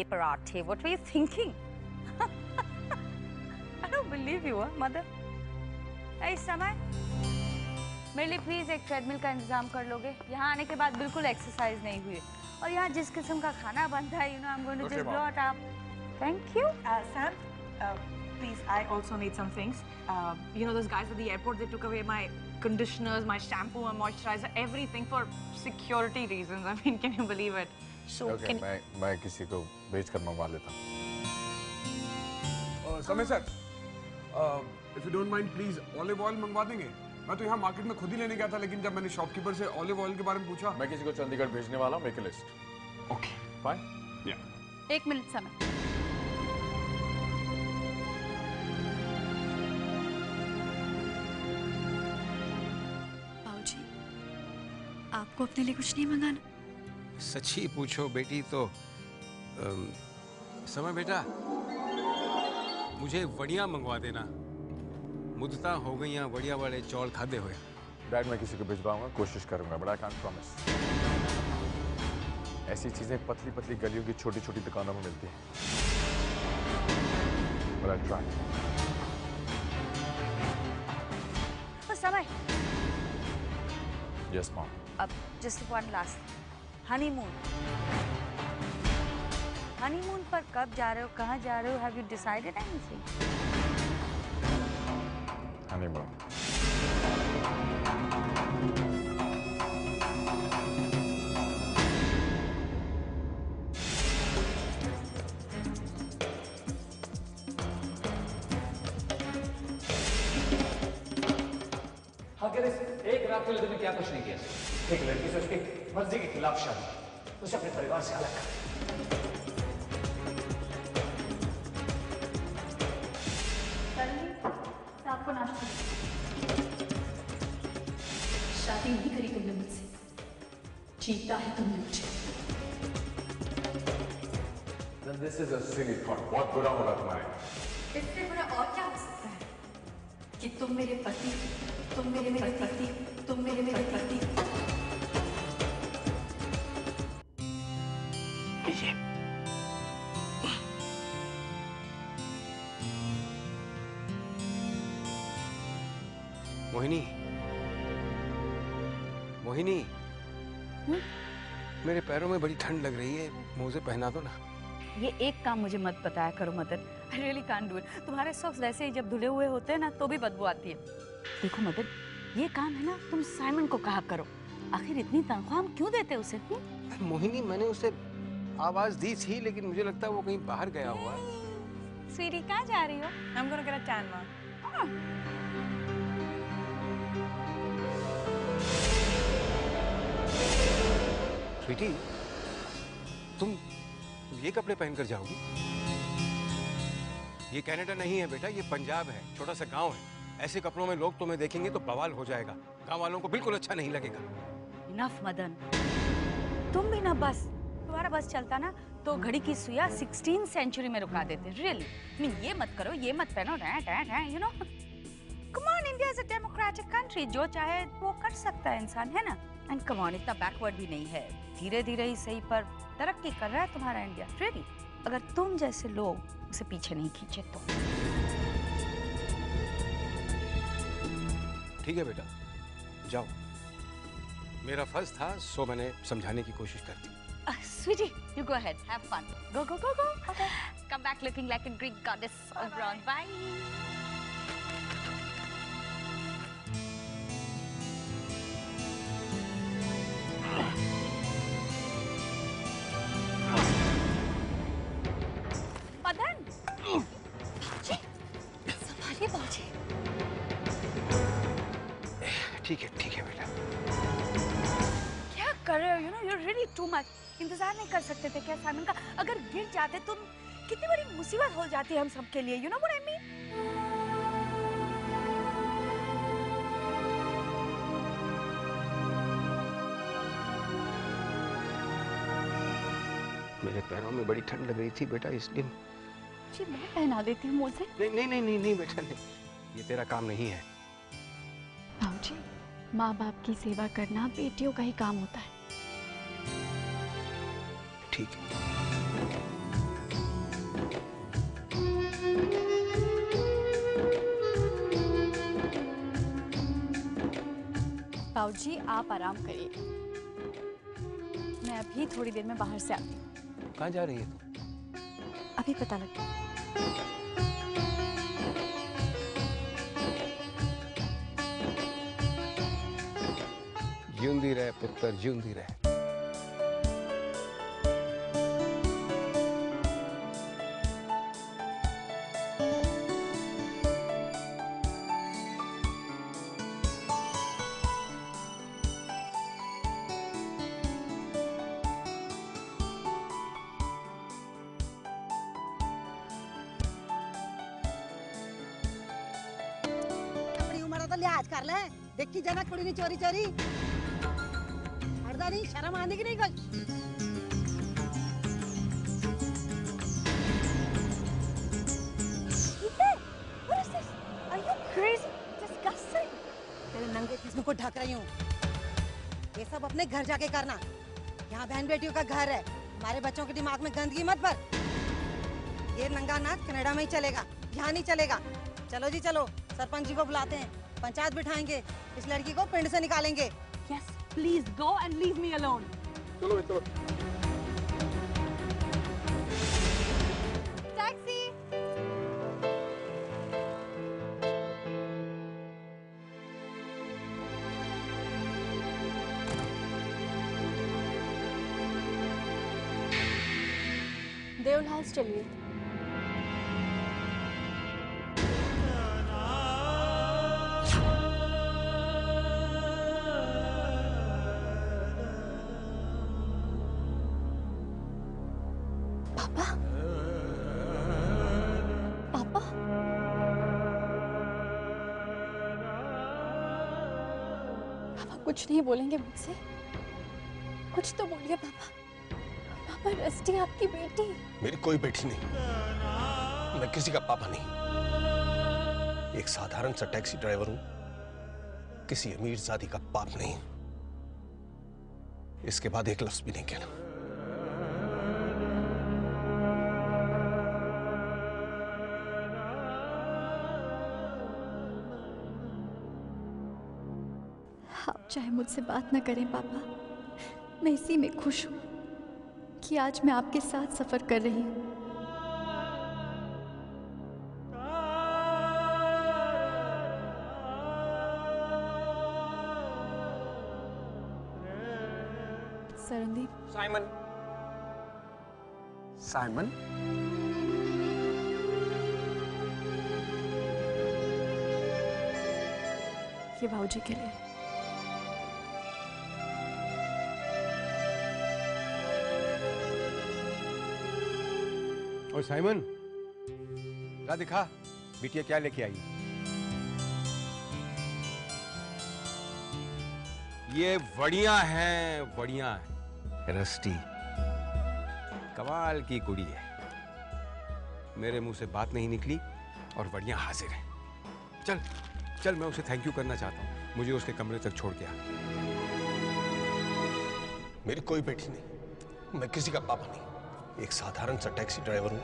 parathe. What were you thinking? I don't believe you, mother. इस समय मेरे लिए प्लीज एक ट्रेडमिल का इंतजाम कर लोगे? यहाँ आने के बाद बिल्कुल एक्सरसाइज नहीं हुई और यहाँ जिस किस्म का खाना बनता है, I'm going to just blow it up. Thank you. Sam, please, I also need some things. Those guys at the airport, they took away my conditioners, my shampoo, my moisturizer, everything for security reasons. I mean, can you believe it? So okay, मैं किसी को भेज कर मंगवा लेता हूँ। समय sir, if you don't mind, please olive oil मंगवा देंगे? मैं तो यहाँ मार्केट में खुद ही लेने गया था, लेकिन जब मैंने शॉपकीपर से ऑलिव ऑयल के बारे में पूछा, मैं किसी को चंडीगढ़ भेजने वाला हूँ, make a list. Okay, fine. या। 1 मिनट समय। बाबूजी, आपको अपने लिए कुछ नहीं मंगाना? सच्ची पूछो बेटी तो समय बेटा, मुझे वड़ियाँ मंगवा देना। मुद्दता हो गई हैं वड़िया वाले चौल खाते हुए। डैड, मैं किसी को भिजवाऊंगा, कोशिश करूंगा, बट आई कांट प्रॉमिस। ऐसी चीजें पतली पतली गलियों की छोटी छोटी दुकानों में मिलती हैं। But I'll try. समय। Yes, mom. अब just one last. हनीमून पर कब जा रहे हो, कहाँ जा रहे हो? Have you decided anything? Honeymoon. आखिर इस एक रात के लिए तुमने क्या कुछ नहीं किया? एक लड़की से उसकी मर्जी के खिलाफ शादी, उसे अपने परिवार से अलग कर। आपको नाश्ता। शादी नहीं करी तुमने मुझसे, जीता है तुमने मुझे। Then this is a silly thought. बहुत बुरा होगा तुम्हारे। इससे बुरा और क्या हो सकता है कि तुम मेरे पति, तुम मेरे पति, तुम मेरे पति। मोहिनी, मोहिनी, मेरे पैरों में बड़ी ठंड लग रही है, मोजे पहना दो ना। ये एक काम मुझे मत बताया करो Madan, I really can't do it. तुम्हारे सॉक्स वैसे ही जब धुले हुए होते हैं ना तो भी बदबू आती है। देखो मदन, ये काम है ना तुम साइमन को कहा करो, आखिर इतनी तनख्वाह हम क्यों देते उसे? मोहिनी, मैंने उसे आवाज दी थी, लेकिन मुझे लगता है वो कहीं बाहर गया हुआ है। स्वीटी, कहाँ जा रही हो? I'm gonna get a tan, ma. Sweety, तुम ये कपड़े पहनकर जाओगी? ये कनाडा नहीं है बेटा, ये पंजाब है, छोटा सा गांव है। ऐसे कपड़ों में लोग तुम्हें देखेंगे तो बवाल हो जाएगा, गांव वालों को बिल्कुल अच्छा नहीं लगेगा। इनफ मदन, तुम भी ना बस, तुम्हारा बस चलता ना तो घड़ी की सुइया 16th सेंचुरी में रुका देते। रियली, ये मत करो, ये मत पहनो, you know. Come on, India is a democratic country, जो चाहे वो कर सकता है इंसान, है ना? एंड कम ऑन, इतना बैकवर्ड भी नहीं है, धीरे धीरे ही सही पर तरक्की कर रहा है तुम्हारा इंडिया। रियली, अगर तुम जैसे लोग उसे पीछे नहीं खींचे तो। ठीक है बेटा, जाओ, मेरा फर्ज था, सो मैंने समझाने की कोशिश कर दी। Sweetie, you go ahead, have fun. Go, go, go, go. Okay. Come back looking like a Greek goddess of bronze. Bye. Madan, संभालिए बाबूजी। ठीक है बेटा। क्या कर रहे हो? You know, you're really too much. इंतजार नहीं कर सकते थे क्या साइमन का? अगर गिर जाते तुम, कितनी बड़ी मुसीबत हो जाती है हम सबके लिए। You know what I mean? मेरे पैरों में बड़ी ठंड लग रही थी बेटा, इसलिए। जी, मैं पहना देती हूँ मुझे। नहीं बेटा, नहीं, ये तेरा काम नहीं है। बाबूजी, माँ बाप की सेवा करना बेटियों का ही काम होता है। ठीक है। बाबूजी आप आराम करिए, मैं अभी थोड़ी देर में बाहर से आती हूँ। कहाँ जा रही है तू? अभी पता लगता है। जिंदी रहे पुत्र, जिंदी रहे। अपनी उम्र तो लिहाज कर ले, देखी जाना कुड़ी ने चोरी चोरी हरदा नहीं, शर्म आने की नहीं कुछ। What is this? Are you crazy? Disgusting. तेरे नंगे जिस्म को ढक रही हूँ। ये सब अपने घर जाके करना। यहाँ बहन बेटियों का घर है, हमारे बच्चों के दिमाग में गंदगी मत भर। ये नंगा नाच कनाडा में ही चलेगा, यहाँ नहीं चलेगा। चलो जी चलो, सरपंच जी को बुलाते हैं, पंचायत बिठाएंगे, इस लड़की को पिंड से निकालेंगे। Yes, please go and leave me alone. चलो चलो। टैक्सी। देवल हाउस चलिए। पापा, पापा, पापा कुछ नहीं बोलेंगे मुझसे? कुछ तो बोलिए पापा। पापा, रस्टी आपकी बेटी। मेरी कोई बेटी नहीं, मैं किसी का पापा नहीं, एक साधारण सा टैक्सी ड्राइवर हूं, किसी अमीर जाति का बाप नहीं। इसके बाद एक लफ्ज भी नहीं कहना। आप चाहे मुझसे बात न करें पापा, मैं इसी में खुश हूँ कि आज मैं आपके साथ सफर कर रही हूँ। सरनदीप। साइमन। साइमन? ये बाबूजी के लिए। और साइमन, ला दिखा बिटिया क्या लेके आई। ये वड़िया है, वड़िया है। रस्टी कमाल की कुड़ी है। मेरे मुंह से बात नहीं निकली और वड़िया हाजिर है। चल चल, मैं उसे थैंक यू करना चाहता हूँ, मुझे उसके कमरे तक छोड़ के आ। मेरी कोई बेटी नहीं, मैं किसी का पापा नहीं, एक साधारण सा टैक्सी ड्राइवर हूं।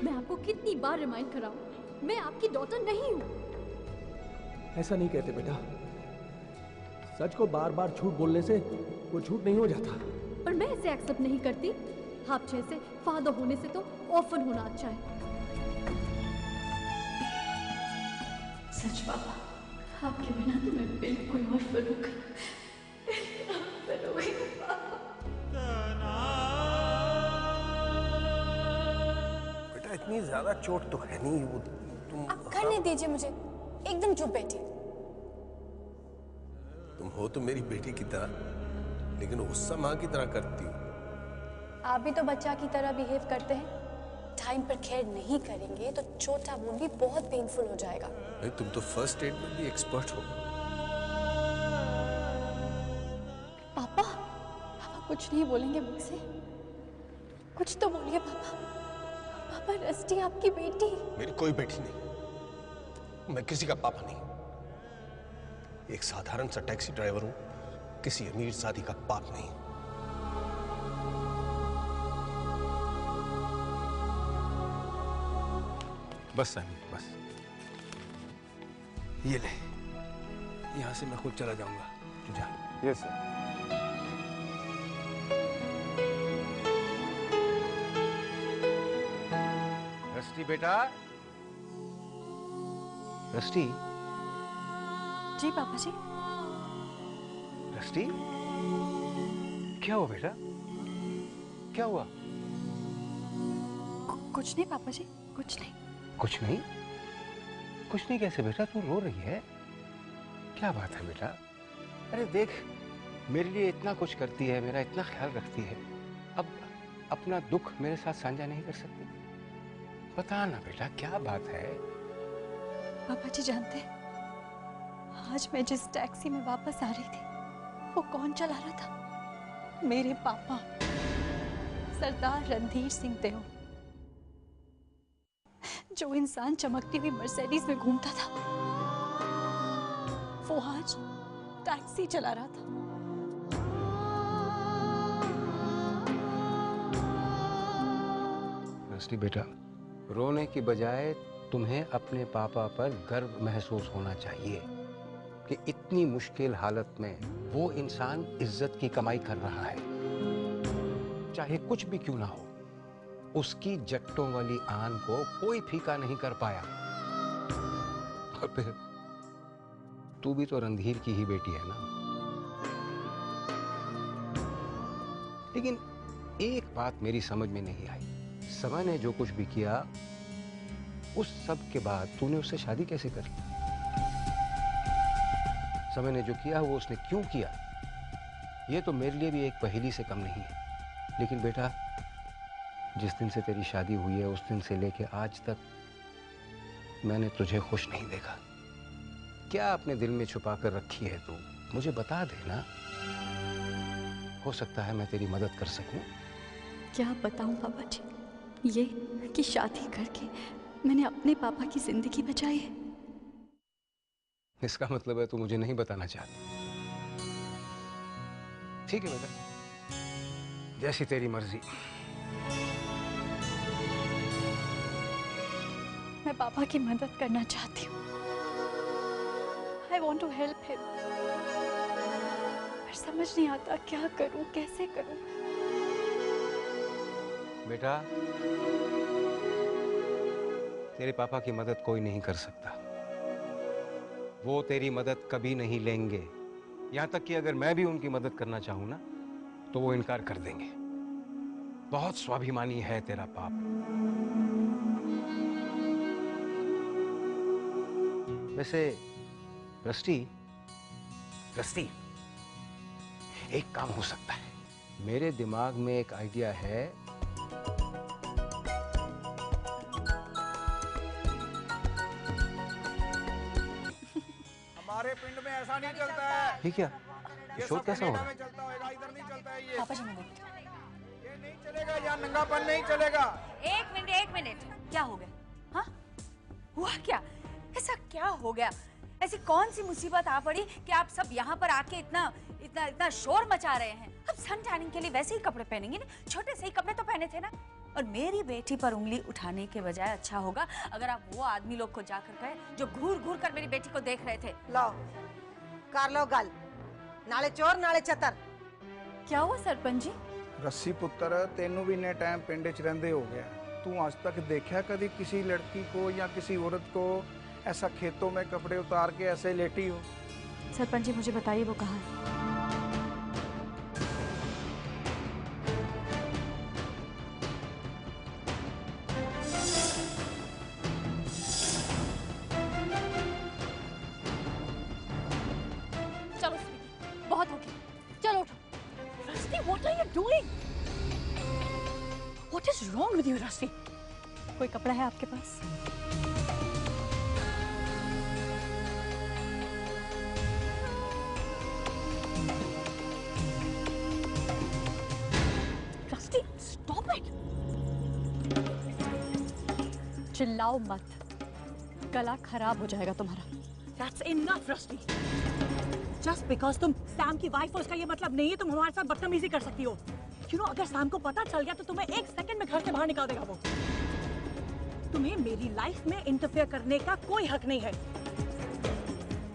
मैं आपको कितनी बार रिमाइंड कराऊं, मैं आपकी डॉटर नहीं हूँ। ऐसा नहीं कहते बेटा, सच को बार बार झूठ बोलने से वो झूठ नहीं हो जाता। पर मैं इसे एक्सेप्ट नहीं करती। आप जैसे फादर होने से तो ऑर्फन होना अच्छा है। सच पापा, आपके बिना तो मैं बिल्कुल ऑर्फन हो गई। बेटा इतनी ज्यादा चोट तो है नहीं, वो तुम आप करने दीजिए मुझे, एकदम चुप बैठिए। तुम हो तो मेरी बेटी की तरह, लेकिन गुस्सा माँ की तरह करती हो। आप भी तो बच्चा की तरह बिहेव करते हैं। टाइम पर केयर नहीं करेंगे तो छोटा वुंड भी बहुत पेनफुल हो जाएगा। नहीं, तुम तो फर्स्ट एड में भी एक्सपर्ट हो। पापा, पापा कुछ नहीं बोलेंगे मुझसे? कुछ तो बोलिए पापा। पापा, रस्टी आपकी बेटी। मेरी कोई बेटी नहीं, मैं किसी का पापा नहीं, एक साधारण सा टैक्सी ड्राइवर हूं, किसी अमीर जाति का बाप नहीं। बस सैमी, बस ये ले, यहाँ से मैं खुद चला जाऊंगा, तू जा। Yes sir. रस्टी बेटा, रस्टी, जी पापा जी। रस्टी, क्या हुआ बेटा, क्या हुआ? कुछ नहीं पापा जी, कुछ नहीं। कुछ नहीं? कुछ नहीं कैसे बेटा, तू रो रही है, क्या बात है बेटा? अरे देख, मेरे लिए इतना कुछ करती है, मेरा इतना ख्याल रखती है, अब अपना दुख मेरे साथ साझा नहीं कर सकती? बता ना बेटा, क्या बात है? पापा जी जानते हैं, आज मैं जिस टैक्सी में वापस आ रही थी, वो कौन चला रहा था? मेरे पापा, सरदार रणधीर सिंह देओल। जो इंसान चमकती हुई मर्सिडीज में घूमता था, वो आज टैक्सी चला रहा था। रस्टी बेटा, रोने की बजाय तुम्हें अपने पापा पर गर्व महसूस होना चाहिए कि इतनी मुश्किल हालत में वो इंसान इज्जत की कमाई कर रहा है, चाहे कुछ भी क्यों ना हो। उसकी जट्टों वाली आन को कोई फीका नहीं कर पाया। और फिर तू भी तो रणधीर की ही बेटी है ना। लेकिन एक बात मेरी समझ में नहीं आई, समय ने जो कुछ भी किया, उस सब के बाद तूने उससे शादी कैसे कर ली? समय ने जो किया वो उसने क्यों किया, ये तो मेरे लिए भी एक पहेली से कम नहीं है। लेकिन बेटा, जिस दिन से तेरी शादी हुई है, उस दिन से लेके आज तक मैंने तुझे खुश नहीं देखा। क्या अपने दिल में छुपा कर रखी है तू? मुझे बता देना, हो सकता है मैं तेरी मदद कर सकूं। क्या बताऊं पापा जी, ये कि शादी करके मैंने अपने पापा की जिंदगी बचाई है। इसका मतलब है तू मुझे नहीं बताना चाहती। ठीक है बेटा, जैसी तेरी मर्जी। मैं पापा की मदद करना चाहती हूँ। I want to help him। पर समझ नहीं आता क्या करूं, कैसे करूं। बेटा, तेरे पापा की मदद कोई नहीं कर सकता। वो तेरी मदद कभी नहीं लेंगे। यहां तक कि अगर मैं भी उनकी मदद करना चाहूं ना, तो वो इनकार कर देंगे। बहुत स्वाभिमानी है तेरा बाप। वैसे रस्टी, एक काम हो सकता है। मेरे दिमाग में एक आइडिया है। हमारे पिंड में ऐसा नहीं चलता है। ठीक है, शोर कैसा हो रहा है? चलता होगा, इधर नहीं चलता है ये। पापा जी मुझे ये नहीं चलेगा, यहाँ नंगापन नहीं चलेगा। एक मिनट, क्या हो गया? हाँ, हुआ क्या? ऐसा क्या हो गया? ऐसी कौन सी मुसीबत आ पड़ी कि आप सब यहाँ पर आके इतना शोर मचा रहे हैं? अब सन टैनिंग के लिए वैसे ही कपड़े पहनेंगे ना, छोटे से ही कपड़े तो पहने थे ना। और मेरी बेटी पर उंगली उठाने के बजाय अच्छा होगा अगर आप वो आदमी लोग को जाकर कहे जो घूर घूर कर मेरी बेटी को देख रहे थे। लो कर लो गल, नाले चोर नाले चतर। क्या हुआ सरपंच जी? रस्सी पुत्र, तेनू भी इन्ने टाइम पिंड च रहिंदे हो गया, तू आज तक देखा कभी किसी लड़की को या किसी औरत को ऐसा खेतों में कपड़े उतार के ऐसे लेटी हो? सरपंच जी मुझे बताइए वो कहाँ है? चलो स्वीटी, बहुत हो गया, चलो उठो। Rusty, what are you doing? What is wrong with you, Rusty? कोई कपड़ा है आपके पास? Rusty, stop it! चिल्लाओ मत, गला खराब हो जाएगा तुम्हारा। That's enough, Rusty. Just because तुम सैम की वाइफ हो, उसका ये मतलब नहीं है तुम हमारे साथ बदतमीजी कर सकती हो। You know, अगर सैम को पता चल गया तो तुम्हें एक सेकंड में घर से बाहर निकाल देगा वो। तुम्हें मेरी लाइफ में इंटरफेयर करने का कोई हक नहीं है।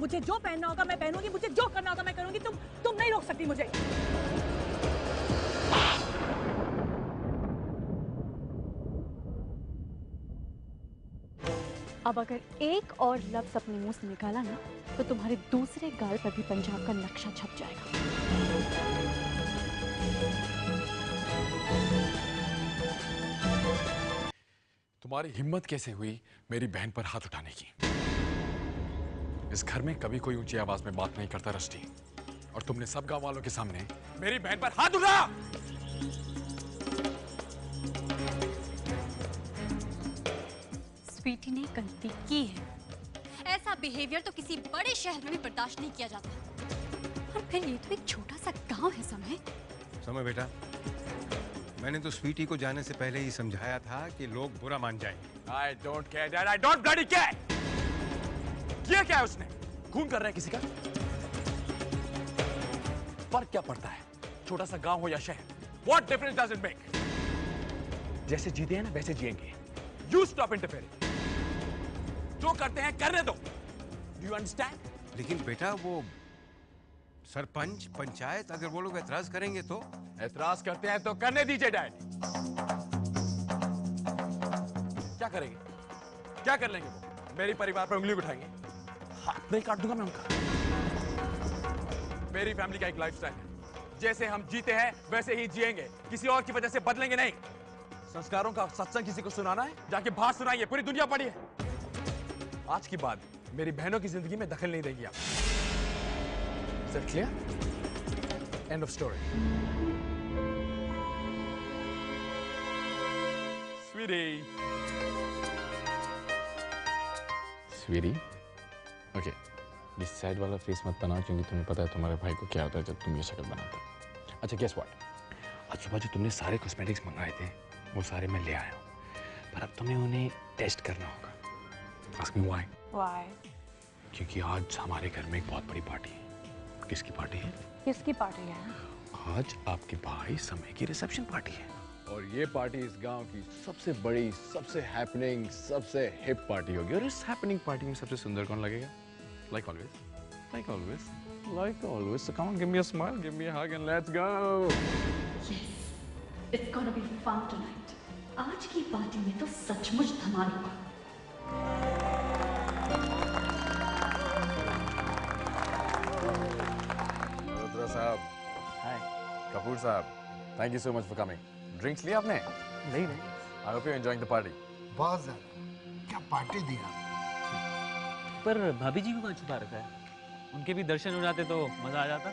मुझे जो पहनना होगा मैं पहनूंगी, मुझे जो करना होगा मैं करूंगी। तुम नहीं रोक सकती मुझे। अब अगर एक और लफ्ज अपने मुंह से निकाला ना तो तुम्हारे दूसरे गाल पर भी पंजाब का नक्शा छप जाएगा। तुम्हारी हिम्मत कैसे हुई मेरी बहन पर हाथ उठाने की? इस घर में कभी कोई ऊंची आवाज में बात नहीं करता रष्टि, और तुमने सब गांव वालों के सामने मेरी बहन पर हाथ उठाया। स्वीटी ने गलती की है। ऐसा बिहेवियर तो किसी बड़े शहर में भी बर्दाश्त नहीं किया जाता। और फिर ये तो एक छोटा सा गांव है समय। समय बेटा, मैंने तो स्वीटी को जाने से पहले ही समझाया था कि लोग बुरा मान जाएंगे। I don't care, Dad. I don't bloody care. ये क्या है उसने? खून कर रहा है किसी का? फर्क क्या पड़ता है? छोटा सा गांव हो या शहर? What difference does it make? जैसे जीते हैं ना वैसे जिएंगे। You stop interfering. जो करते हैं करने दो। Do you understand? लेकिन बेटा वो सरपंच पंचायत अगर वो लोग एतराज करेंगे तो? एतराज करते हैं तो करने दीजिए डैड। क्या करेंगे? क्या कर लेंगे वो? मेरे परिवार पर उंगली उठाएंगे? हाथ नहीं काट दूंगा मैं उनका। मेरी फैमिली का एक लाइफस्टाइल है, जैसे हम जीते हैं वैसे ही जिएंगे, किसी और की वजह से बदलेंगे नहीं। संस्कारों का सत्संग किसी को सुनाना है, जाके बाहर सुनाइए, पूरी दुनिया पड़ी है। आज के बाद मेरी बहनों की जिंदगी में दखल नहीं देंगी आप। Is that clear? End of story. Sweetie. Okay. इस साइड वाला फेस मत बनाओ, क्योंकि तुम्हें पता है तुम्हारे भाई को क्या होता है जब तुम ये शक्ल बनाते हो। अच्छा, guess what? आज सुबह जो तुमने सारे कॉस्मेटिक्स मंगाए थे वो सारे मैं ले आया हूँ, पर अब तुम्हें उन्हें टेस्ट करना होगा। Ask me why? Why? क्योंकि आज हमारे घर में एक बहुत बड़ी पार्टी है। किसकी पार्टी है? किसकी पार्टी है? आज आपके भाई समय की रिसेप्शन पार्टी है, और ये पार्टी इस गांव की सबसे बड़ी, सबसे हैपनिंग, सबसे हिप पार्टी होगी। और इस हैपनिंग पार्टी में सबसे सुंदर कौन लगेगा? Like always, like always, like always. So come on, give me a smile, give me a hug, and let's go. Yes, it's gonna be fun tonight. आज की पार्टी में तो सचमुच धमाल होगा। मल्होत्रा साहब, हाय, कपूर साहब, thank you so much for coming. Drinks लिया आपने? नहीं। I hope you're enjoying the party. बहुत ज़्यादा। क्या पार्टी दिया? पर भाभी जी को कहाँ छुपा रखा है? उनके भी दर्शन हो जाते तो मजा आ जाता।